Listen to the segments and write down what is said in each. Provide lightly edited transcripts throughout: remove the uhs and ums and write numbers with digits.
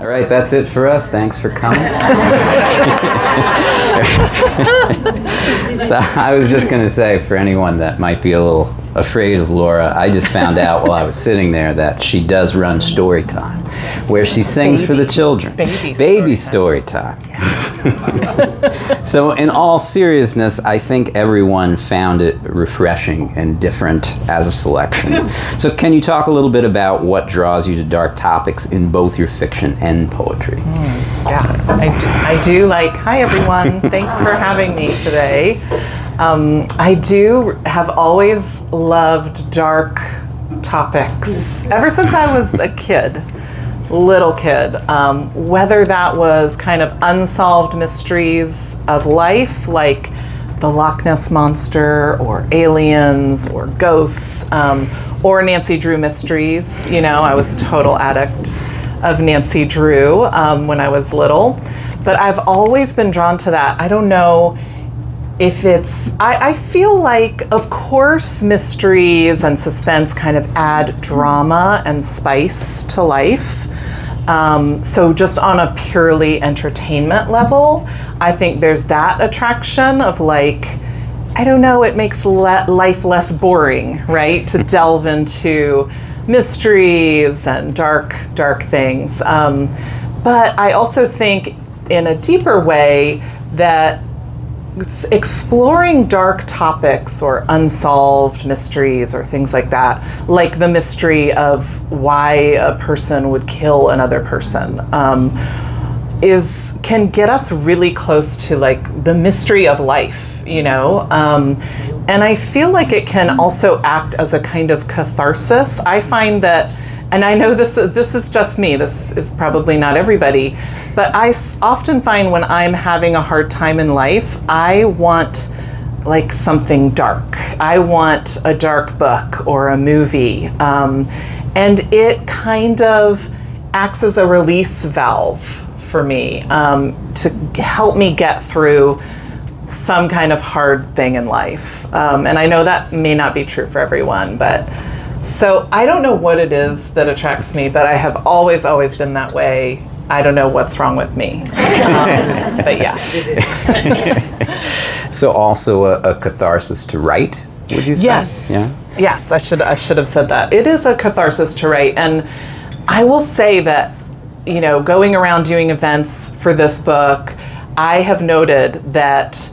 All right, that's it for us. Thanks for coming. So I was just going to say, for anyone that might be a little afraid of Laura, I just found out while I was sitting there that she does run story time, where she sings for the children. Baby story time. So in all seriousness, I think everyone found it refreshing and different as a selection. So can you talk a little bit about what draws you to dark topics in both your fiction and poetry? Yeah, I do like, hi everyone, thanks for having me today. I do have always loved dark topics ever since I was a little kid, whether that was kind of unsolved mysteries of life, like the Loch Ness Monster or aliens or ghosts, or Nancy Drew mysteries. You know, I was a total addict of Nancy Drew when I was little, but I've always been drawn to that. I don't know if it's, I feel like, of course, mysteries and suspense kind of add drama and spice to life. So just on a purely entertainment level, I think there's that attraction of, like, I don't know, it makes life less boring, right? To delve into mysteries and dark things. But I also think in a deeper way that exploring dark topics or unsolved mysteries or things like that, like the mystery of why a person would kill another person, can get us really close to, like, the mystery of life, you know? And I feel like it can also act as a kind of catharsis. I find that, and I know this is just me, this is probably not everybody, but I often find when I'm having a hard time in life, I want, like, something dark. I want a dark book or a movie. And it kind of acts as a release valve for me, to help me get through some kind of hard thing in life. And I know that may not be true for everyone, but so I don't know what it is that attracts me, but I have always been that way. I don't know what's wrong with me. But yeah. So also a catharsis to write, would you say? Yes. Yeah? Yes, I should have said that. It is a catharsis to write. And I will say that, you know, going around doing events for this book, I have noted that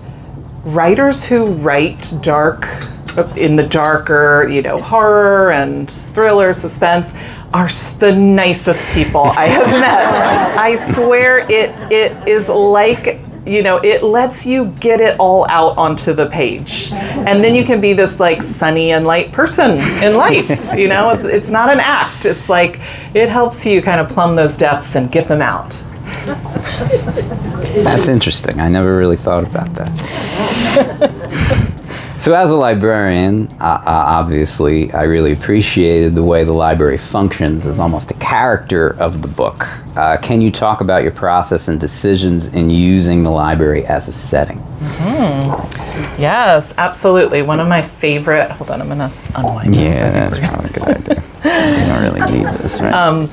writers who write in the darker, you know, horror and thriller, suspense, are the nicest people I have met. I swear it is like, you know, it lets you get it all out onto the page. And then you can be this, like, sunny and light person in life, you know? It's not an act. It's like, it helps you kind of plumb those depths and get them out. That's interesting. I never really thought about that. So as a librarian, obviously, I really appreciated the way the library functions as almost a character of the book. Can you talk about your process and decisions in using the library as a setting? Mm-hmm. Yes, absolutely. One of my favorite, hold on, I'm going to unwind this. Yeah, that's probably a good idea. You don't really need this, right?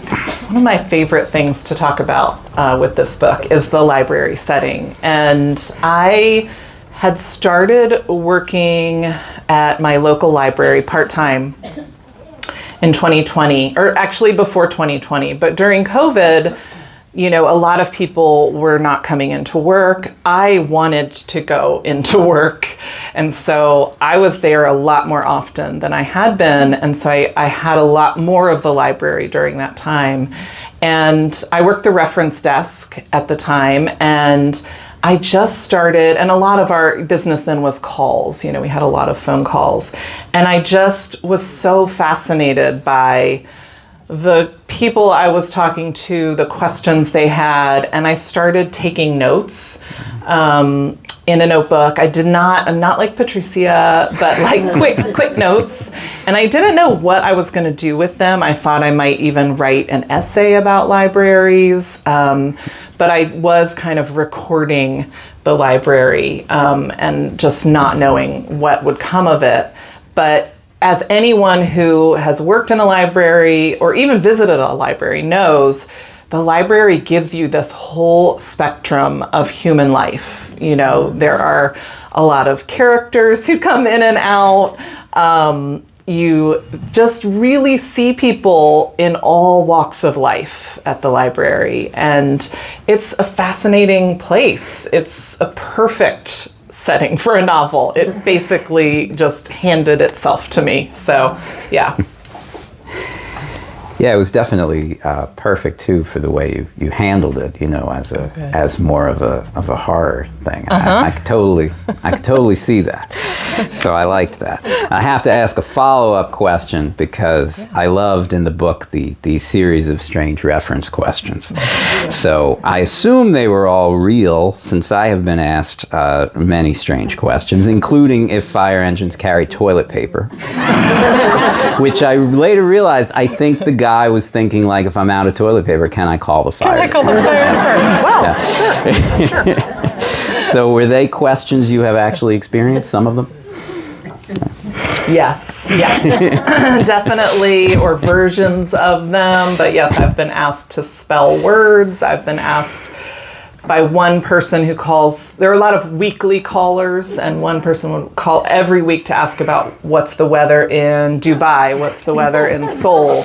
One of my favorite things to talk about with this book is the library setting. And I had started working at my local library part-time in 2020, or actually before 2020, but during COVID, you know, a lot of people were not coming into work. I wanted to go into work, and so I was there a lot more often than I had been, and so I had a lot more of the library during that time. And I worked the reference desk at the time, and I just started, and a lot of our business then was calls. You know, we had a lot of phone calls. And I just was so fascinated by the people I was talking to, the questions they had, and I started taking notes in a notebook. I'm not like Patricia, but like quick notes. And I didn't know what I was going to do with them. I thought I might even write an essay about libraries. But I was kind of recording the library and just not knowing what would come of it. But as anyone who has worked in a library or even visited a library knows, the library gives you this whole spectrum of human life. There are a lot of characters who come in and out. You just really see people in all walks of life at the library. And it's a fascinating place. It's a perfect setting for a novel. It basically just handed itself to me. So, yeah. Yeah, it was definitely perfect too for the way you handled it. As more of a horror thing. I could totally see that. So I liked that. I have to ask a follow-up question because I loved in the book the series of strange reference questions. So I assume they were all real, since I have been asked many strange questions, including if fire engines carry toilet paper, which I later realized I think the guy was thinking, like, if I'm out of toilet paper, can I call the fire? Can I call the fire first? Well, sure. So were they questions you have actually experienced, some of them? Yes, definitely, or versions of them. But yes, I've been asked to spell words. I've been asked by one person who calls, there are a lot of weekly callers, and one person would call every week to ask about what's the weather in Dubai, what's the weather in Seoul.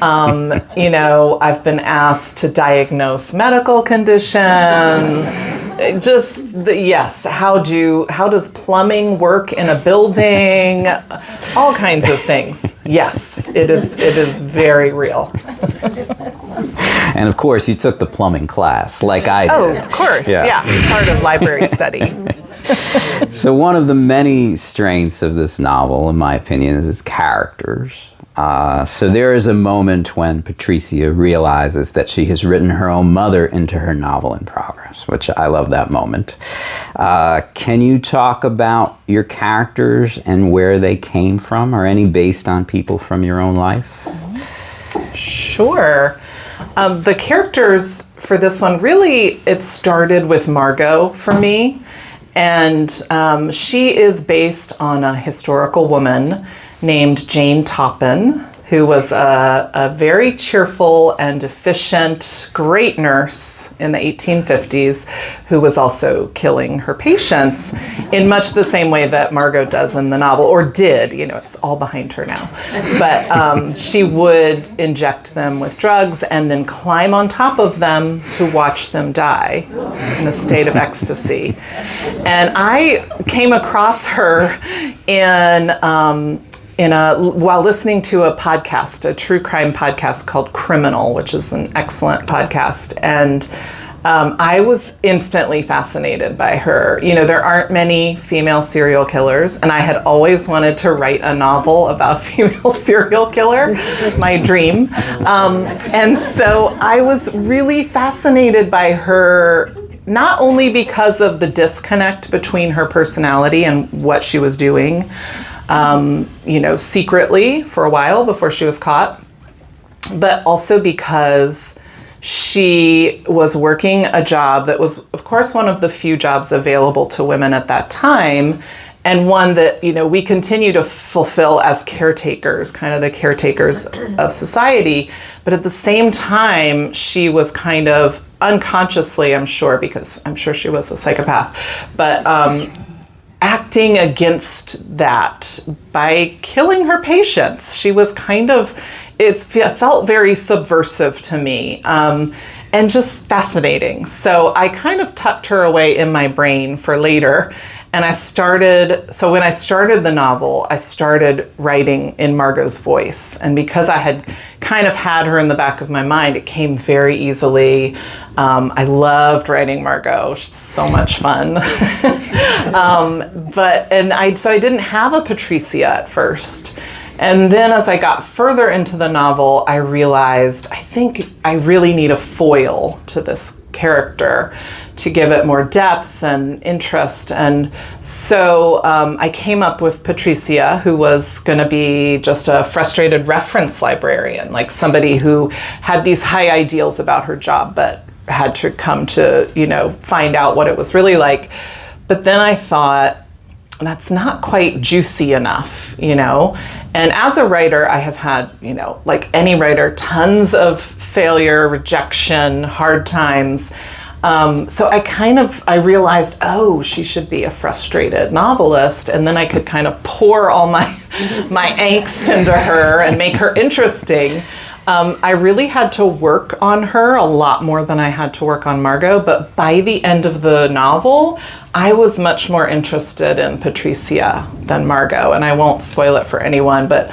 I've been asked to diagnose medical conditions. How does plumbing work in a building? All kinds of things. Yes, it is very real. And of course, you took the plumbing class, like I did. Oh, of course, yeah. Part of library study. So one of the many strengths of this novel, in my opinion, is its characters. So there is a moment when Patricia realizes that she has written her own mother into her novel in progress, which I love that moment. Can you talk about your characters and where they came from? Are any based on people from your own life? Sure. The characters for this one, really, it started with Margot for me. And she is based on a historical woman named Jane Toppin, who was a very cheerful and efficient, great nurse in the 1850s, who was also killing her patients in much the same way that Margot does in the novel, or did. It's all behind her now. But she would inject them with drugs and then climb on top of them to watch them die in a state of ecstasy. And I came across her while listening to a podcast, a true crime podcast called Criminal, which is an excellent podcast. And I was instantly fascinated by her. There aren't many female serial killers, and I had always wanted to write a novel about a female serial killer, my dream. And so I was really fascinated by her, not only because of the disconnect between her personality and what she was doing, secretly for a while before she was caught, but also because she was working a job that was, of course, one of the few jobs available to women at that time, and one that, we continue to fulfill as caretakers, kind of the caretakers of society. But at the same time, she was kind of unconsciously, I'm sure, because I'm sure she was a psychopath, but acting against that by killing her patients. She was kind of, it felt very subversive to me, and just fascinating. So I kind of tucked her away in my brain for later. And when I started the novel, I started writing in Margot's voice. And because I had kind of had her in the back of my mind, it came very easily. I loved writing Margot. She's so much fun. So I didn't have a Patricia at first. And then as I got further into the novel, I realized I think I really need a foil to this character to give it more depth and interest. And so I came up with Patricia, who was going to be just a frustrated reference librarian, like somebody who had these high ideals about her job, but had to come to, find out what it was really like. But then I thought, that's not quite juicy enough, you know? And as a writer, I have had, you know, like any writer, tons of failure, rejection, hard times. So I realized, oh, she should be a frustrated novelist. And then I could kind of pour all my angst into her and make her interesting. I really had to work on her a lot more than I had to work on Margot, but by the end of the novel, I was much more interested in Patricia than Margot, and I won't spoil it for anyone but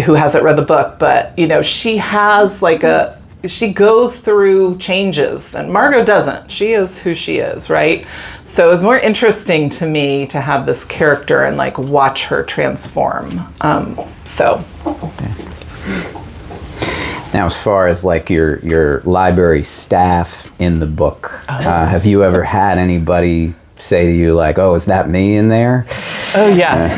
who hasn't read the book, but you know, she has she goes through changes, and Margot doesn't. She is who she is, right? So it was more interesting to me to have this character and like watch her transform. Now, as far as like your library staff in the book, have you ever had anybody say to you like, "Oh, is that me in there?" Oh yes,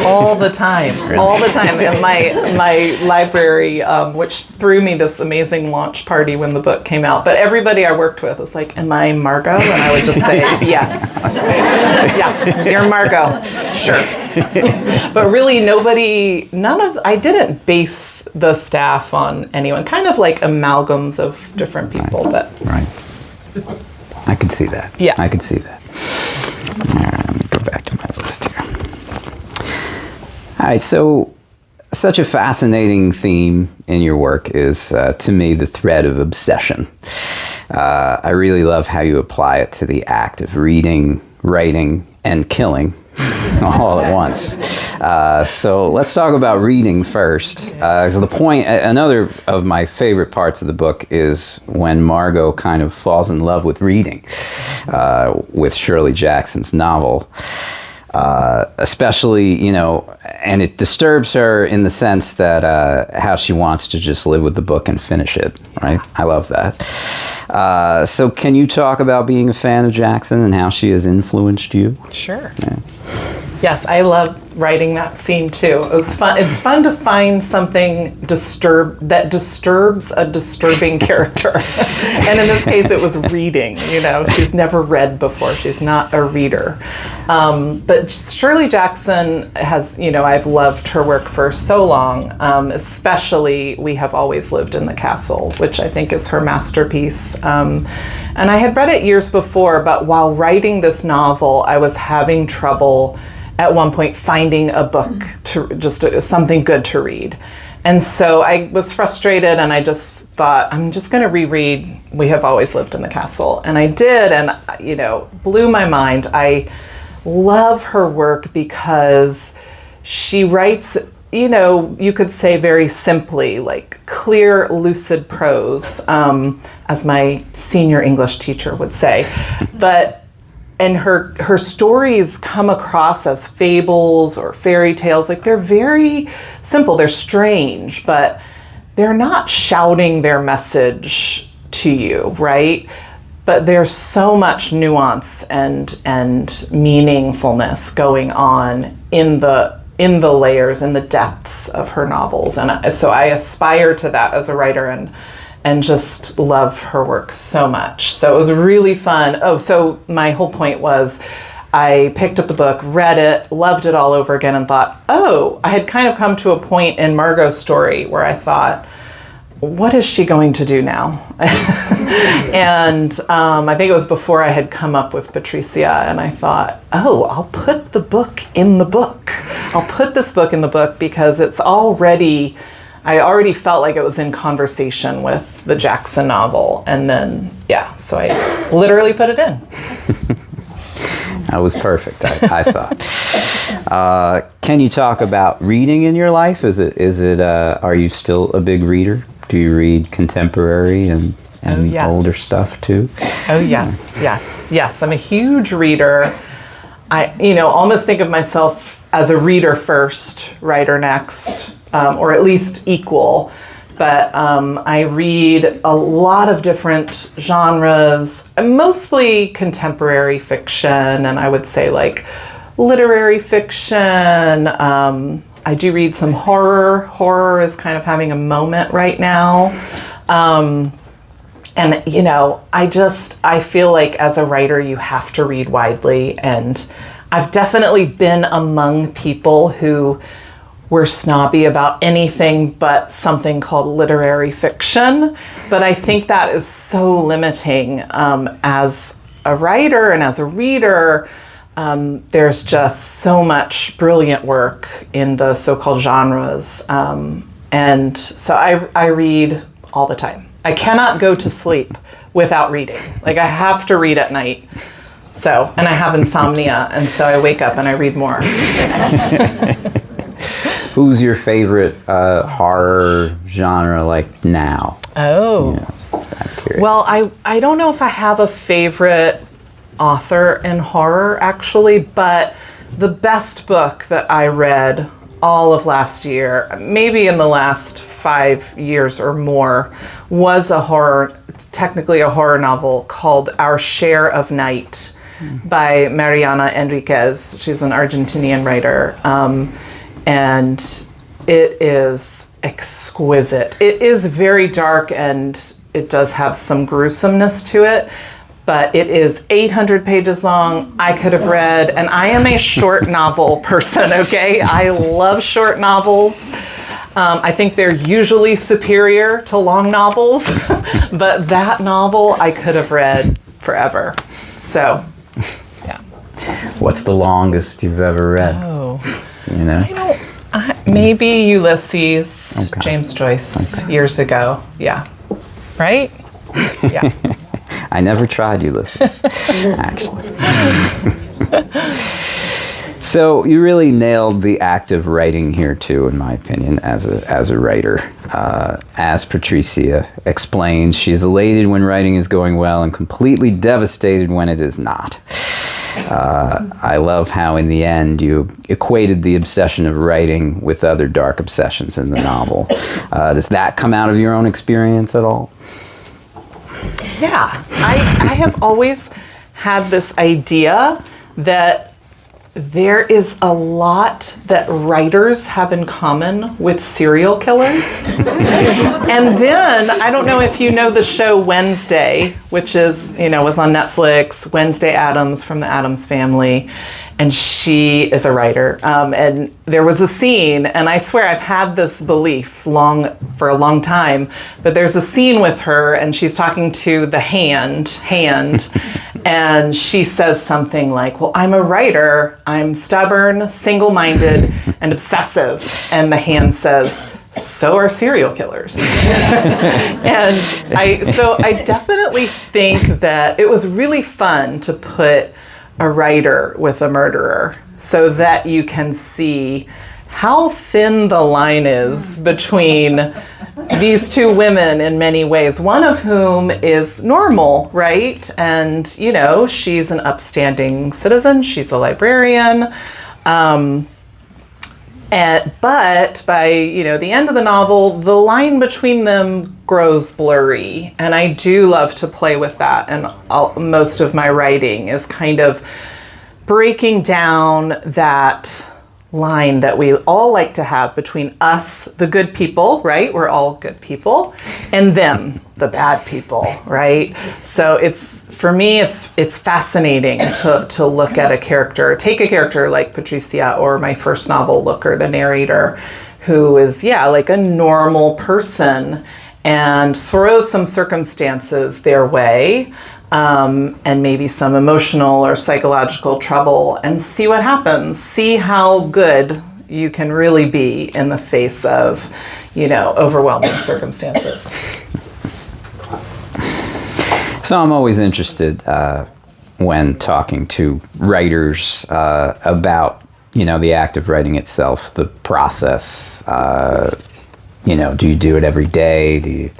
all the time, all the time. And my library, which threw me this amazing launch party when the book came out. But everybody I worked with was like, "Am I Margot?" And I would just say, "Yes, yeah, you're Margot, sure." But really, I didn't base the staff on anyone. Kind of like amalgams of different people, but right. I could see that. Yeah, I could see that. All right, let me go back to my list here. All right, so such a fascinating theme in your work is, to me, the thread of obsession. I really love how you apply it to the act of reading, writing, and killing all at once. So let's talk about reading first. So the point, another of my favorite parts of the book is when Margot kind of falls in love with reading, with Shirley Jackson's novel. Especially, you know, and it disturbs her in the sense that how she wants to just live with the book and finish it, right? I love that. So can you talk about being a fan of Jackson and how she has influenced you? Sure. Yeah. Yes, I love writing that scene too. It was fun. It's fun to find something that disturbs a disturbing character. And in this case, it was reading. You know, she's never read before. She's not a reader. But Shirley Jackson has, you know, I've loved her work for so long, especially We Have Always Lived in the Castle, which I think is her masterpiece. And I had read it years before, but while writing this novel, I was having trouble at one point finding a book something good to read. And so I was frustrated and I just thought, I'm just going to reread We Have Always Lived in the Castle. And I did, and you know, blew my mind. I love her work because she writes, you know, you could say very simply, like clear, lucid prose, as my senior English teacher would say. And her stories come across as fables or fairy tales. Like they're very simple, they're strange, but they're not shouting their message to you, right? But there's so much nuance and meaningfulness going on in the layers, in the depths of her novels. And so I aspire to that as a writer and just love her work so much. So it was really fun. Oh, so my whole point was I picked up the book, read it, loved it all over again, and thought, oh, I had kind of come to a point in Margot's story where I thought, what is she going to do now? And I think it was before I had come up with Patricia, and I thought, oh, I'll put the book in the book. I'll put this book in the book because I already felt like it was in conversation with the Jackson novel. And then, yeah, so I literally put it in. That was perfect, I thought. Can you talk about reading in your life? Are you still a big reader? Do you read contemporary and yes. older stuff too? Oh, yes. I'm a huge reader. I, almost think of myself as a reader first, writer next. Or at least equal, but I read a lot of different genres, mostly contemporary fiction, and I would say like literary fiction. I do read some horror. Horror is kind of having a moment right now. And I feel like as a writer, you have to read widely, and I've definitely been among people who were snobby about anything but something called literary fiction. But I think that is so limiting as a writer and as a reader. There's just so much brilliant work in the so-called genres. And so I read all the time. I cannot go to sleep without reading. Like, I have to read at night. So, and I have insomnia, and so I wake up and I read more. Who's your favorite horror genre like now? Oh. Yeah, I'm curious. Well, I don't know if I have a favorite author in horror, actually, but the best book that I read all of last year, maybe in the last 5 years or more, was technically a horror novel called Our Share of Night by Mariana Enriquez. She's an Argentinian writer. And it is exquisite. It is very dark and it does have some gruesomeness to it, but it is 800 pages long. I could have read, and I am a short novel person, okay? I love short novels. I think they're usually superior to long novels, but that novel I could have read forever. So, yeah. What's the longest you've ever read? Oh. You know? Maybe Ulysses, okay. James Joyce, years ago. Yeah. Right? Yeah. I never tried Ulysses, actually. So you really nailed the act of writing here too, in my opinion, as a writer. As Patricia explains, she's elated when writing is going well and completely devastated when it is not. I love how in the end you equated the obsession of writing with other dark obsessions in the novel. Does that come out of your own experience at all? Yeah, I have always had this idea that there is a lot that writers have in common with serial killers. And then, I don't know if you know the show Wednesday, which is, was on Netflix, Wednesday Addams from the Addams Family. And she is a writer. And there was a scene, and I swear I've had this belief for a long time, but there's a scene with her and she's talking to the hand, and she says something like, well, I'm a writer, I'm stubborn, single-minded, and obsessive. And the hand says, so are serial killers. And I definitely think that it was really fun to put a writer with a murderer so that you can see how thin the line is between these two women in many ways, one of whom is normal, right? And, she's an upstanding citizen, she's a librarian. But by, the end of the novel, the line between them grows blurry. And I do love to play with that. And most of my writing is kind of breaking down that line that we all like to have between us, the good people, right? We're all good people, and them, the bad people, right? So for me, it's fascinating to look at a character, take a character like Patricia or my first novel, Looker, the narrator, who is, like a normal person, and throw some circumstances their way, and maybe some emotional or psychological trouble, and see what happens. See how good you can really be in the face of, overwhelming circumstances. So I'm always interested when talking to writers about, the act of writing itself, the process. Do you do it every day?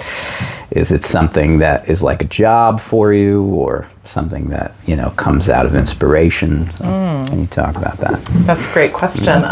Is it something that is like a job for you, or something that, comes out of inspiration? So Can you talk about that? That's a great question.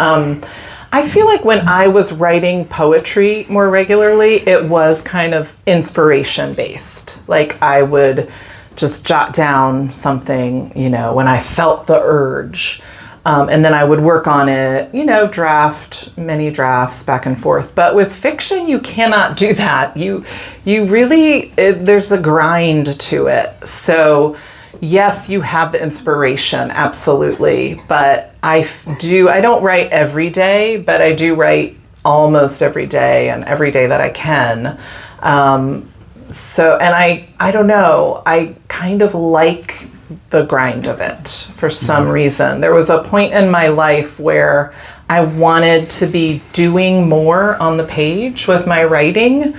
I feel like when I was writing poetry more regularly, it was kind of inspiration based. Like I would just jot down something, when I felt the urge. And then I would work on it, draft, many drafts back and forth. But with fiction, you cannot do that. You really, there's a grind to it. So yes, you have the inspiration, absolutely. But I don't write every day, but I do write almost every day and every day that I can. And I don't know, I kind of like the grind of it for some reason. There was a point in my life where I wanted to be doing more on the page with my writing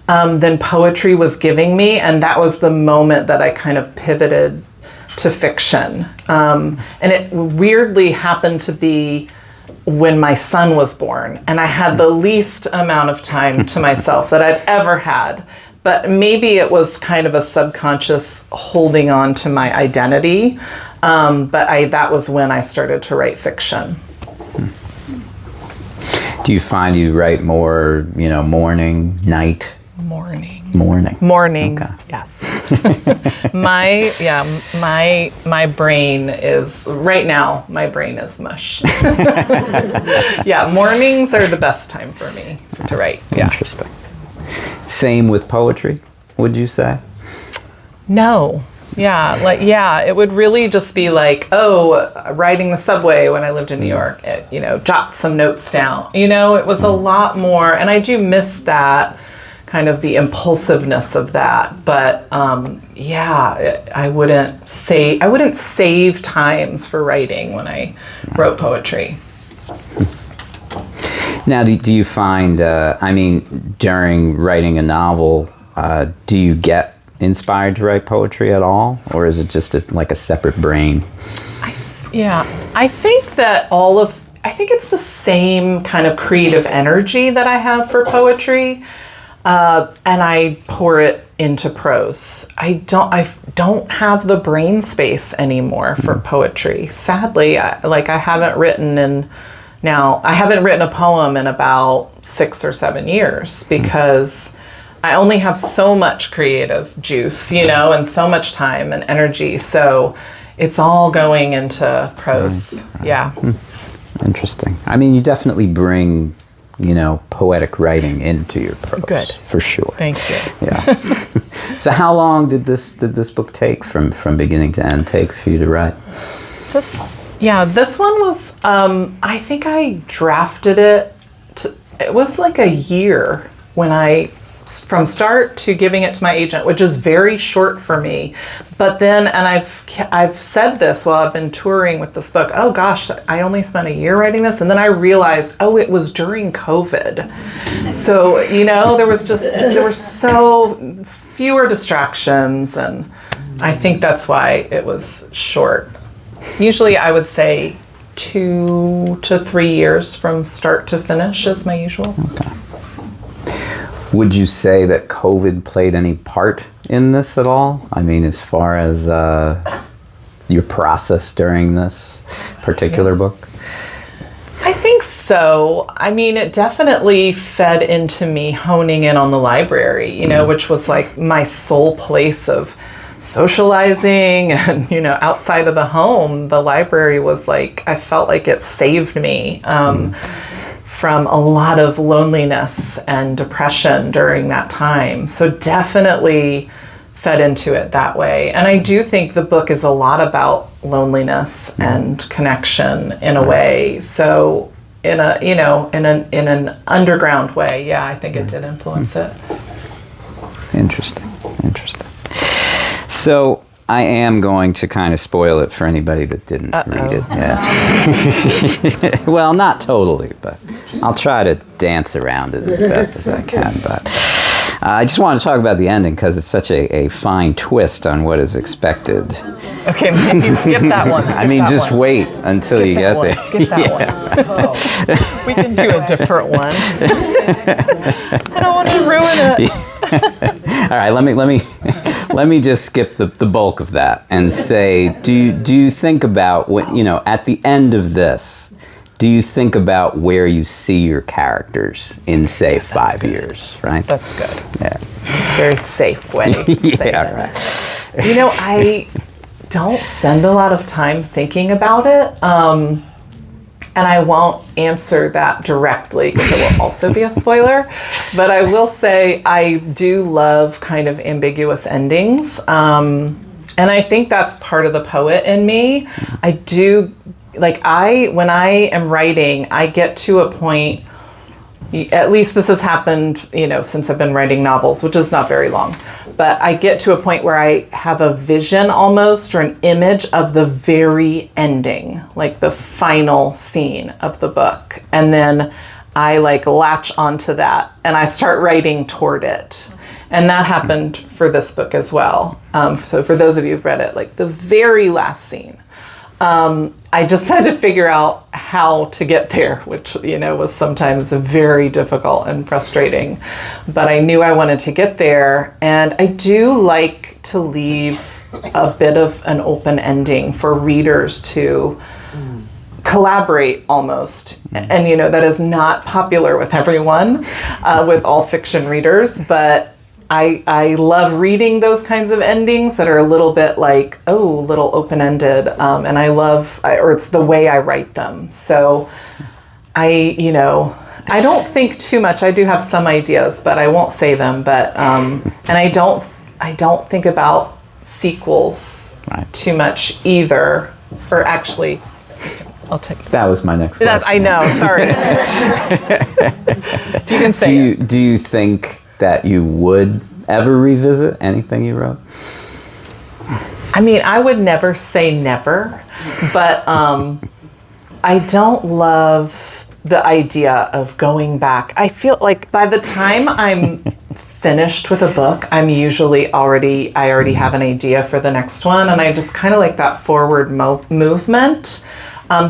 than poetry was giving me, and that was the moment that I kind of pivoted to fiction. And it weirdly happened to be when my son was born, and I had the least amount of time to myself that I've ever had. But maybe it was kind of a subconscious holding on to my identity. But that was when I started to write fiction. Do you find you write more, morning, night? Morning. Okay. Yes. My brain is, right now, my brain is mush. Yeah, mornings are the best time for me to write. Yeah. Interesting. Same with poetry, would you say? No. Yeah, it would really just be like, riding the subway when I lived in New York, jot some notes down. It was a lot more, and I do miss that, kind of the impulsiveness of that. But I wouldn't save times for writing when I wrote poetry. Now, do you find, during writing a novel, do you get inspired to write poetry at all? Or is it just like a separate brain? I think that I think it's the same kind of creative energy that I have for poetry, and I pour it into prose. I don't have the brain space anymore for poetry. Sadly, I haven't written a poem in about 6 or 7 years because I only have so much creative juice, and so much time and energy. So it's all going into prose. Right. Yeah. Interesting. You definitely bring, poetic writing into your prose. Good. For sure. Thank you. Yeah. So how long did this book take from beginning to end for you to write? This one was, I think I drafted it, it was like a year from start to giving it to my agent, which is very short for me. But then, and I've said this while I've been touring with this book, oh gosh, I only spent a year writing this. And then I realized, it was during COVID. So, there were so fewer distractions. And I think that's why it was short. Usually I would say 2 to 3 years from start to finish is my usual. Okay. Would you say that COVID played any part in this at all? As far as your process during this particular book? I think so. It definitely fed into me honing in on the library, which was like my sole place of socializing and, outside of the home. The library was like, I felt like it saved me from a lot of loneliness and depression during that time. So definitely fed into it that way. And I do think the book is a lot about loneliness and connection in a way. So in an underground way, I think it did influence it. Interesting. So I am going to kind of spoil it for anybody that didn't read it. Yeah. Well, not totally, but I'll try to dance around it as best as I can. But I just want to talk about the ending because it's such a fine twist on what is expected. Okay, maybe skip that one. Just wait until you get there. Skip that one. We can do a different one. I don't want to ruin it. All right, let me just skip the bulk of that and say, do you think about at the end of this, do you think about where you see your characters in, say, 5 years, right? That's good. Yeah. Very safe way to say that. Right. I don't spend a lot of time thinking about it. And I won't answer that directly because it will also be a spoiler. But I will say I do love kind of ambiguous endings. And I think that's part of the poet in me. I do, when I am writing, I get to a point, at least this has happened, since I've been writing novels, which is not very long, but I get to a point where I have a vision almost, or an image of the very ending, like the final scene of the book. And then I latch onto that and I start writing toward it. And that happened for this book as well. So for those of you who've read it, the very last scene, I just had to figure out how to get there, which, was sometimes very difficult and frustrating. But I knew I wanted to get there. And I do like to leave a bit of an open ending for readers to collaborate almost. And, that is not popular with everyone, with all fiction readers. But I love reading those kinds of endings that are a little bit little open-ended. And or it's the way I write them. So I don't think too much. I do have some ideas, but I won't say them. But, and I don't think about sequels too much either. Or actually, I'll take that. Was my next question. I know, sorry. You can say it. Do you think that you would ever revisit anything you wrote? I mean, I would never say never, but I don't love the idea of going back. I feel like by the time I'm finished with a book, I'm usually I already have an idea for the next one, and I just kind of like that forward movement.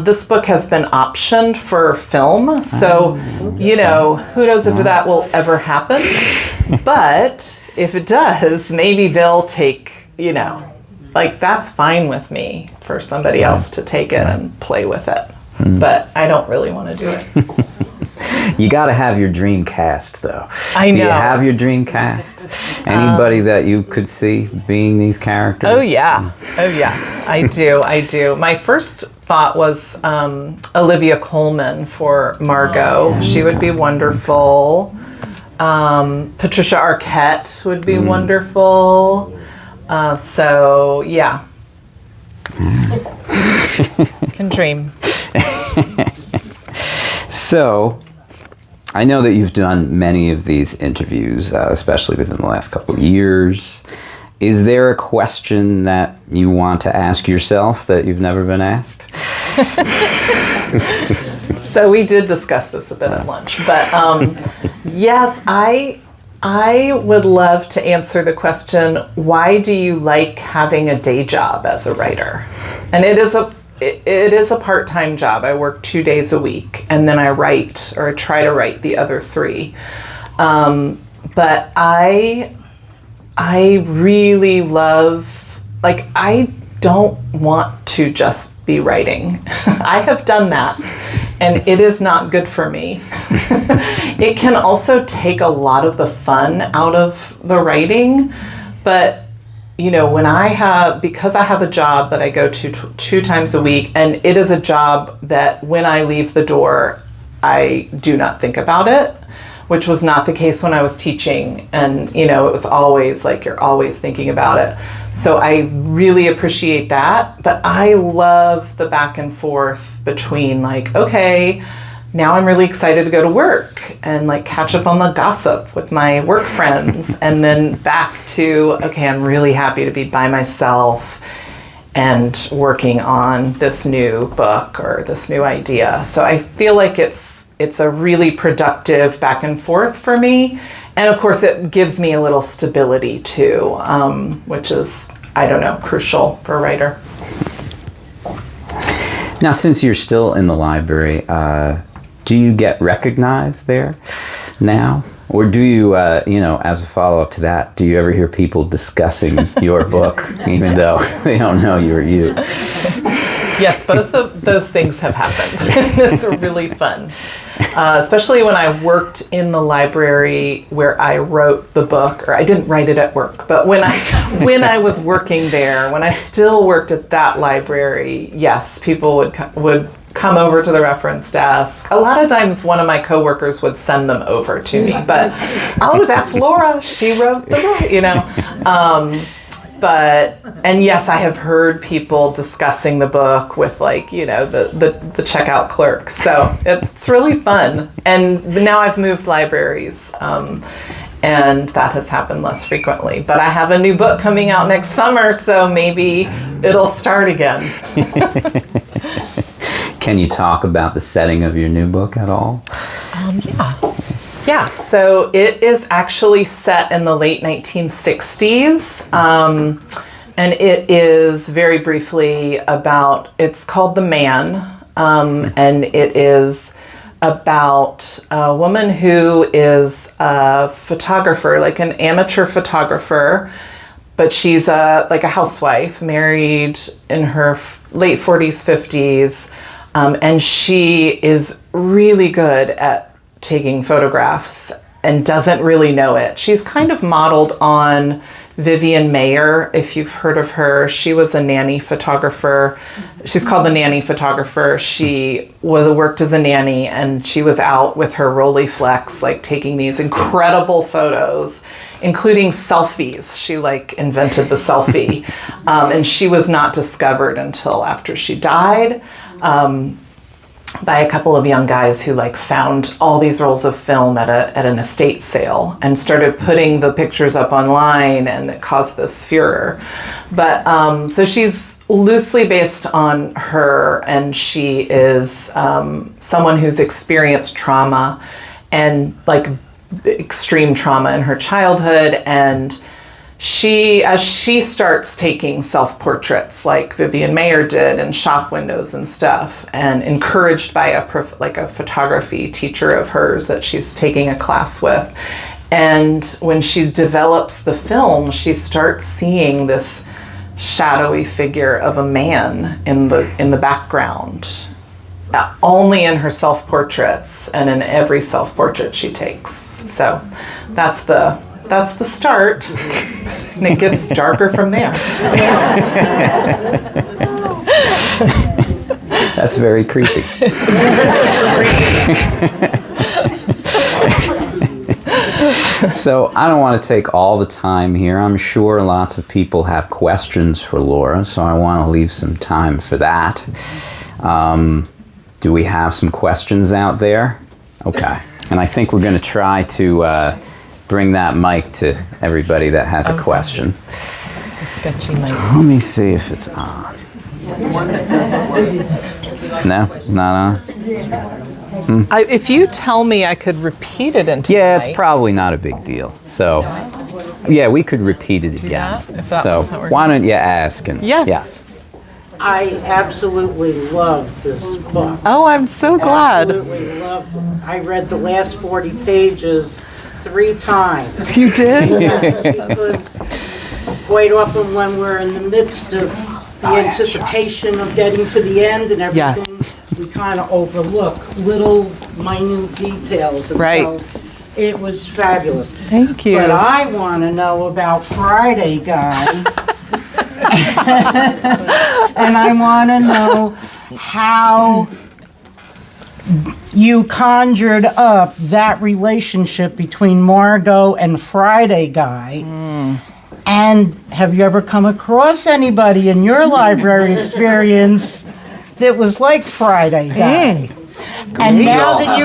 This book has been optioned for film, so, who knows if that will ever happen. But if it does, maybe they'll take, that's fine with me for somebody else to take it and play with it. But I don't really want to do it. You got to have your dream cast, though. I know. Do you have your dream cast? Anybody that you could see being these characters? Oh, yeah. I do. My first thought was Olivia Colman for Margot. She would be wonderful. Patricia Arquette would be wonderful. So, yeah. Can dream. So, I know that you've done many of these interviews, especially within the last couple of years. Is there a question that you want to ask yourself that you've never been asked? So we did discuss this a bit at lunch, but yes, I would love to answer the question, why do you like having a day job as a writer? And it is a part-time job. I work 2 days a week, and then I write, or I try to write the other 3. But I really love, I don't want to just be writing. I have done that, and it is not good for me. It can also take a lot of the fun out of the writing, but because I have a job that I go to 2 times a week, and it is a job that when I leave the door, I do not think about it, which was not the case when I was teaching. And, it was always you're always thinking about it. So I really appreciate that. But I love the back and forth between okay, now I'm really excited to go to work and catch up on the gossip with my work friends. And then back to, okay, I'm really happy to be by myself and working on this new book or this new idea. So I feel like it's a really productive back and forth for me. And of course it gives me a little stability too, which is, crucial for a writer. Now, since you're still in the library, do you get recognized there now? Or do you, as a follow-up to that, do you ever hear people discussing your book, even though they don't know you're you? Yes, both of those things have happened. It's really fun. Especially when I worked in the library where I wrote the book, or I didn't write it at work, but when I was working there, when I still worked at that library, yes, people would come over to the reference desk. A lot of times one of my coworkers would send them over to me, but, oh, that's Laura, she wrote the book, And yes, I have heard people discussing the book with like, the checkout clerk. So it's really fun. And now I've moved libraries. And that has happened less frequently. But I have a new book coming out next summer, so maybe it'll start again. Can you talk about the setting of your new book at all? Yeah, so it is actually set in the late 1960s. And it is very briefly it's called The Man. And it is about a woman who is a photographer, like an amateur photographer, but she's a housewife, married in her late 40s, 50s, and she is really good at taking photographs and doesn't really know it. She's kind of modeled on Vivian Mayer, if you've heard of her. She was a nanny photographer. She's called the nanny photographer. She worked as a nanny, and she was out with her Rolleiflex, like taking these incredible photos, including selfies. She invented the selfie, and she was not discovered until after she died. By a couple of young guys who found all these rolls of film at an estate sale and started putting the pictures up online, and it caused this furor. But so she's loosely based on her, and she is someone who's experienced trauma and extreme trauma in her childhood, and as she starts taking self-portraits like Vivian Mayer did in shop windows and stuff, and encouraged by a photography teacher of hers that she's taking a class with. And when she develops the film, she starts seeing this shadowy figure of a man in the background, only in her self-portraits and in every self-portrait she takes. So that's the start, and it gets darker from there. That's very creepy. So I don't want to take all the time here. I'm sure lots of people have questions for Laura, so I want to leave some time for that. Do we have some questions out there? Okay. And I think we're going to try to bring that mic to everybody that has a question. A sketchy mic. Let me see if it's on. No? Not on? If you tell me I could repeat it into Yeah, the it's mic. probably not a big deal. So, yeah, we could repeat it again. If that So wasn't working. why don't you ask? And Yes. I absolutely love this book. Oh, I'm so glad. Absolutely loved it. I read the last 40 pages 3 times. You did? Yes, because quite often when we're in the midst of the anticipation of getting to the end and everything, Yes. we kind of overlook little minute details. And Right. so it was fabulous. Thank you. But I want to know about Friday Guy. And I want to know how you conjured up that relationship between Margot and Friday Guy. And have you ever come across anybody in your library experience that was like Friday Guy? And now that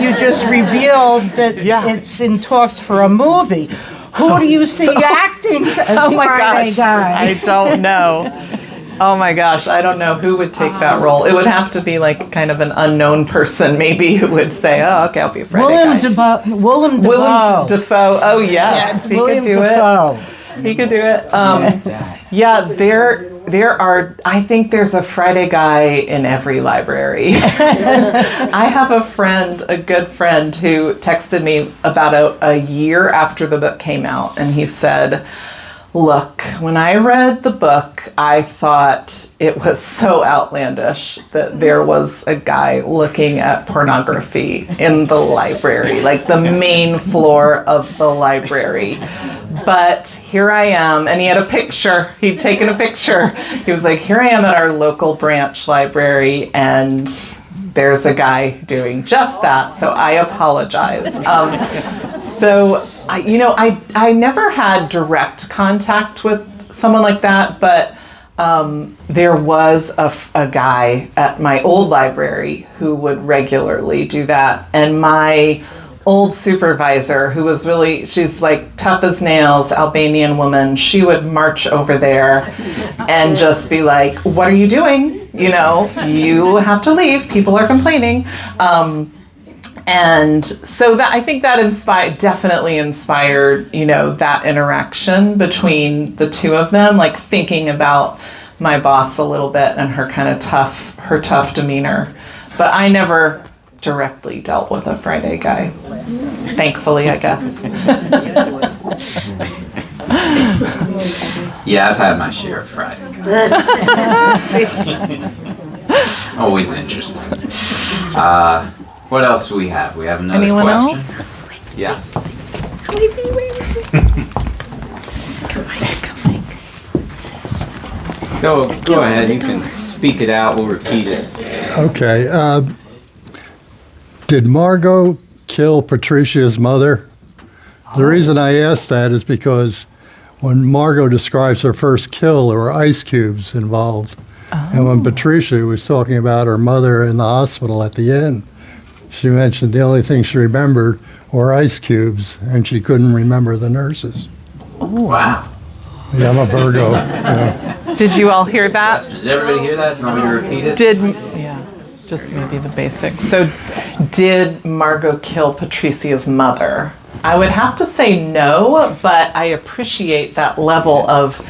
you just revealed that it's in talks for a movie, who do you see acting as Oh my Friday gosh. Guy? I don't know. Oh my gosh, I don't know who would take that role. It would have to be kind of an unknown person, maybe, who would say, "Oh, okay, I'll be a Friday guy." Willem Dafoe. Oh yes, he William could do Dafoe. it. He could do it. Yeah, there are. I think there's a Friday Guy in every library. I have a good friend, who texted me about a year after the book came out, and he said, "Look, when I read the book, I thought it was so outlandish that there was a guy looking at pornography in the library, like the main floor of the library. But here I am," and he had a picture. He'd taken a picture. He was like, "Here I am at our local branch library, and there's a guy doing just that, so I apologize." So I never had direct contact with someone like that, but there was a guy at my old library who would regularly do that. And my old supervisor, who was she's like tough as nails, Albanian woman, she would march over there and just be like, what are you doing? You have to leave. People are complaining. And so that, I think that definitely inspired, that interaction between the two of them, like thinking about my boss a little bit and her kind of tough demeanor. But I never directly dealt with a Friday guy. Thankfully, I guess. Yeah, I've had my share of Friday guys. Always interesting. What else do we have? We have another Anyone question. else? Yes. So go ahead, you can speak it out, we'll repeat it. Okay. Did Margot kill Patricia's mother? The reason I ask that is because when Margot describes her first kill, there were ice cubes involved. And when Patricia was talking about her mother in the hospital at the end, she mentioned the only thing she remembered were ice cubes, and she couldn't remember the nurses. Wow. Yeah, I'm a Virgo. Yeah. Did you all hear that? Did everybody hear that? Do you want me to repeat it? Just maybe the basics. So did Margot kill Patricia's mother? I would have to say no, but I appreciate that level of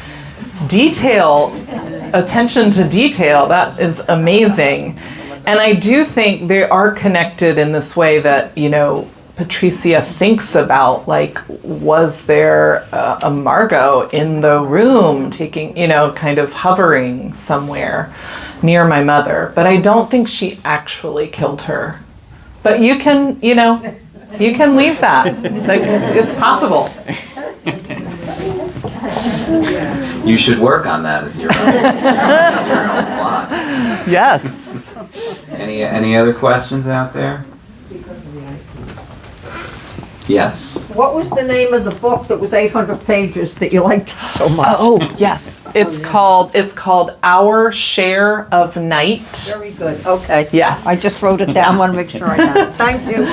detail, attention to detail. That is amazing. And I do think they are connected in this way that, Patricia thinks about, like, was there a Margot in the room taking, kind of hovering somewhere near my mother. But I don't think she actually killed her. But you can leave that. Like, it's possible. You should work on that as your own plot. Yes. Any other questions out there? Yes. What was the name of the book that was 800 pages that you liked so much? Oh, yes. It's called Our Share of Night. Very good. Okay. Yes. I just wrote it down. I want to make sure I got it. Thank you.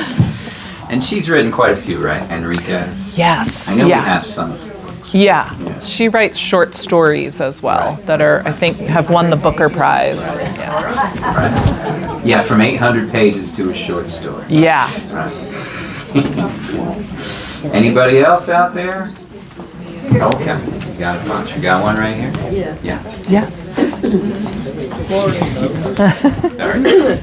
And she's written quite a few, right, Enriquez? Yes. I know we have some. Yeah. She writes short stories as well that are, I think, have won the Booker Prize. Right. Yeah, from 800 pages to a short story. Yeah. Right. Anybody else out there? Okay. You got a bunch. You got one right here? Yeah. Yes. Yes. All right.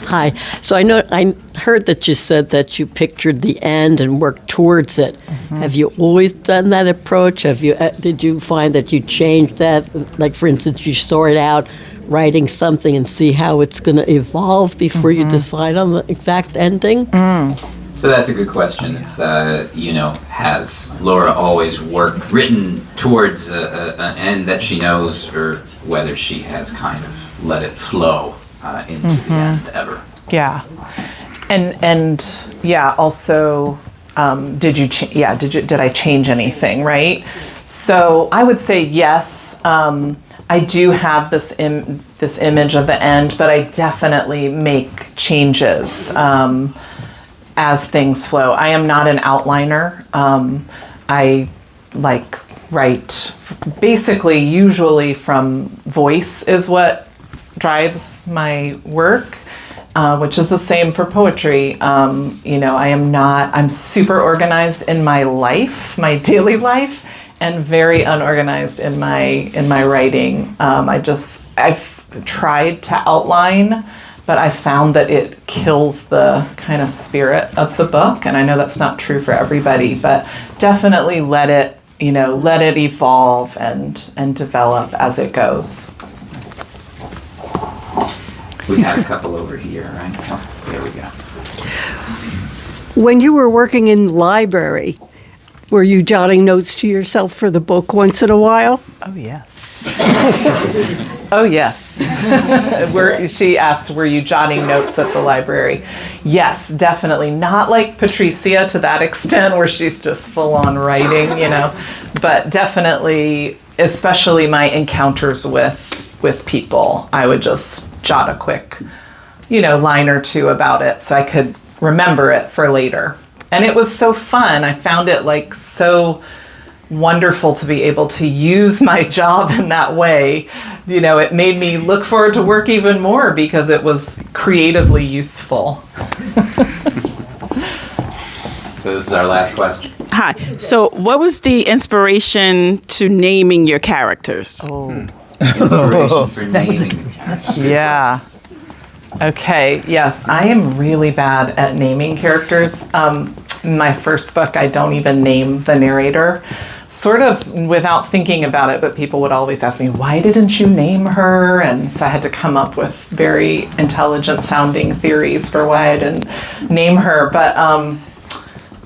Hi. So I heard that you said that you pictured the end and worked towards it. Mm-hmm. Have you always done that approach? Did you find that you changed that? Like, for instance, you start out writing something and see how it's going to evolve before you decide on the exact ending? So that's a good question. It's, has Laura always written towards an end that she knows, or whether she has kind of let it flow into the end ever? Yeah. And yeah, also, did I change anything, right? So I would say yes. I do have this image of the end, but I definitely make changes as things flow. I am not an outliner. I write basically usually from voice is what drives my work, which is the same for poetry. I'm super organized in my life, my daily life, and very unorganized in my writing. I've tried to outline, but I found that it kills the kind of spirit of the book. And I know that's not true for everybody, but definitely let it evolve and develop as it goes. We had a couple over here, right? Oh, there we go. When you were working in the library, were you jotting notes to yourself for the book once in a while? Oh, yes. Oh, yes. She asked, were you jotting notes at the library? Yes, definitely. Not like Patricia to that extent where she's just full on writing, but definitely, especially my encounters with people, I would just jot a quick, line or two about it so I could remember it for later. And it was so fun. I found it so wonderful to be able to use my job in that way. It made me look forward to work even more because it was creatively useful. So this is our last question. Hi. So what was the inspiration to naming your characters? Inspiration for naming the character. Yeah. Okay. Yes, I am really bad at naming characters. In my first book, I don't even name the narrator. Sort of without thinking about it, but people would always ask me, why didn't you name her? And so I had to come up with very intelligent sounding theories for why I didn't name her. But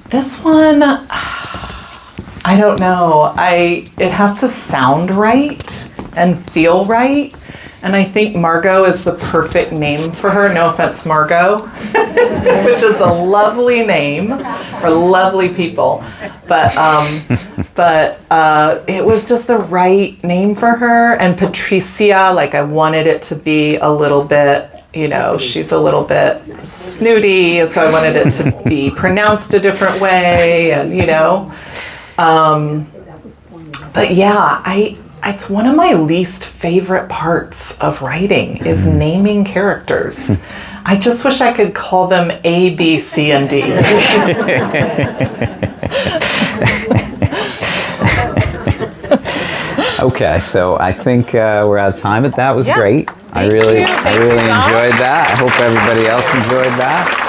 this one, I don't know. It has to sound right and feel right. And I think Margot is the perfect name for her. No offense, Margot, which is a lovely name for lovely people. But it was just the right name for her. And Patricia, I wanted it to be a little bit, she's a little bit snooty. And so I wanted it to be pronounced a different way. And, but yeah, it's one of my least favorite parts of writing is naming characters. I just wish I could call them A, B, C, and D. Okay, so I think we're out of time, but that was Yeah. great. I Thank really you. Thank you, enjoyed Josh. that. I hope everybody else enjoyed that.